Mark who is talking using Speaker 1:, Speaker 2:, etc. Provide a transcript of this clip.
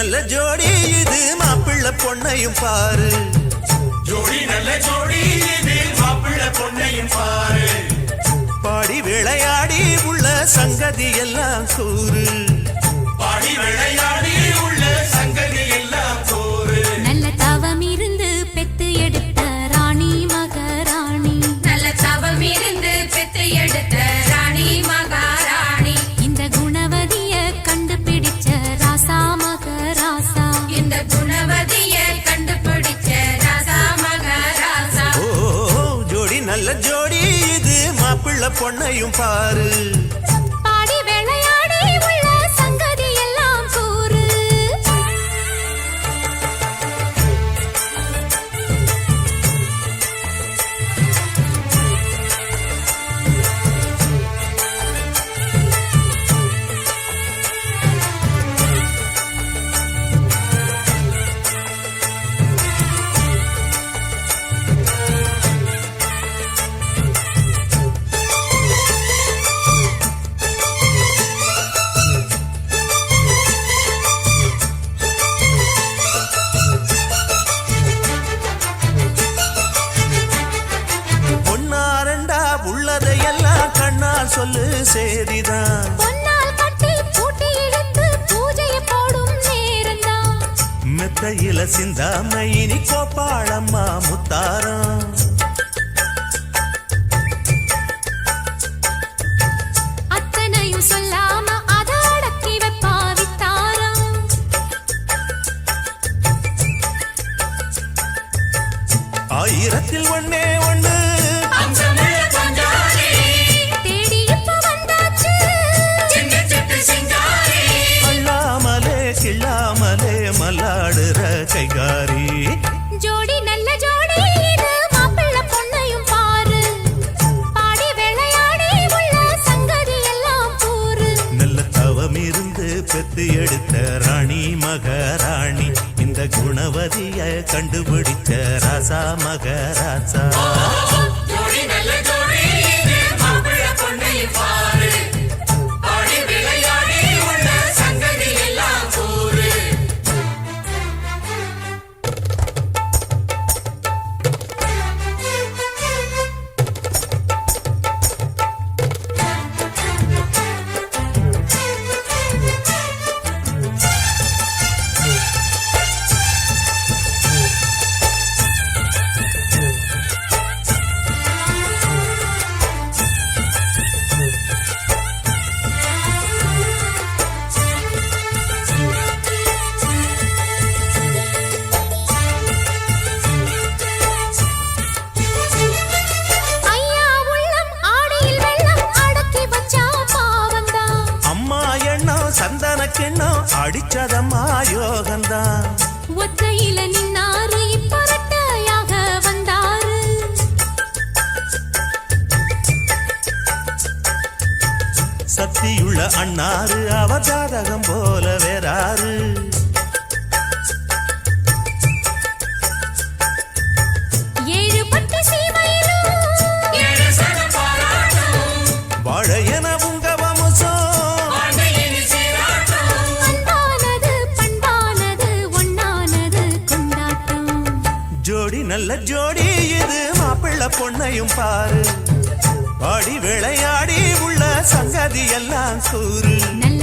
Speaker 1: நல்ல ஜோடி இது மாப்பிள்ள பொண்ணையும் பாரு.
Speaker 2: ஜோடி நல்ல ஜோடி இது மாப்பிள்ள பொண்ணையும் பாரு.
Speaker 1: பாடி விளையாடி உள்ள சங்கதி எல்லாம் கூறு.
Speaker 2: பாடி விளையாடி உள்ள சங்கதி எல்லாம் கூறு.
Speaker 3: நல்ல தவம் இருந்து பெத்து எடுத்த ராணி மகாராணி.
Speaker 4: நல்ல தவம் இருந்து பெத்து எடுத்த ராணி மகாராணி.
Speaker 3: இந்த குணவதிய கண்டுபிடிச்ச ராசா மகராசா.
Speaker 4: இந்த குணவதிய கண்டுபிடிச்ச ராசா மகாராசா.
Speaker 1: ஓ ஜோடி நல்ல ஜோடி இது மாப்பிள்ள பொண்ணையும் பாரு.
Speaker 3: பாடி விளையாடி உள்ள சங்கதி எல்லாம் கூறு.
Speaker 1: பொன்னாரண்டா உள்ளதையெல்லாம் கண்ணால் சொல்லு சேதிதான்.
Speaker 3: பொன்னால் கட்டி பூட்டி இழுத்து பூஜையை போடும் நேரம்தான்.
Speaker 1: மெத்தையில சிந்தாம இனி கோப்பாளம்மா முத்தாரம்.
Speaker 3: அத்தனையும் சொல்லாம அத அடக்கி வைப்பா வித்தாரம்.
Speaker 1: ஆயிரத்தில் ஒண்ணே ஒண்ணு
Speaker 2: அம்சமுள்ள கொஞ்சாரி.
Speaker 3: தேடி இப்ப வந்தாச்சு.
Speaker 2: சின்ன சிட்டு சிங்காரி.
Speaker 1: அள்ளாமலே கிள்ளாமலே மல்லாடுற கைகாரி.
Speaker 3: ஜோடி நல்ல ஜோடி இது மாப்பிள்ள பொண்ணையும் பாரு. பாடி விளையாடி உள்ள சங்கதி எல்லாம் கூறு.
Speaker 1: நல்ல தவம் இருந்து பெத்து எடுத்த ராணி மகாராணி. இந்த குணவதிய கண்டுபிடிச்ச ராசா மகராசா.
Speaker 2: ஜோடி நல்ல ஜோடி இது மாப்பிள்ள பொண்ணையும் பாரு. பாடி விளையாடி உள்ள சங்கதி எல்லாம் கூறு.
Speaker 3: ஐயா உள்ளம் ஆடையில் வெள்ளம் அடக்கி வச்சா பாவந்தான்.
Speaker 1: அம்மா எண்ணம் சந்தன கிண்ணம் அடிச்சதம்மா யோகந்தான்.
Speaker 3: ஒத்தையில நின்னாரு இப்ப ரெட்டையாக வந்தாரு.
Speaker 1: சக்தியுள்ள அண்ணாரு அவ ஜாதகம் போல வேறாரு.
Speaker 3: ஏழு பட்டு சீமையிலும்
Speaker 2: ஏழு சனம் பாராட்டும்.
Speaker 1: வாழையன உங்க வம்சம்.
Speaker 2: வாழ்க்கையின் சீராட்டும்.
Speaker 3: அன்பானது பண்பானது ஒண்ணானது கொண்டாட்டம்.
Speaker 1: ஜோடி நல்ல ஜோடி இது மாப்பிள்ள பொண்ணையும் பாரு. பாடி விளையாடி உள்ள சங்கதி எல்லாம் கூறு.
Speaker 3: நல்ல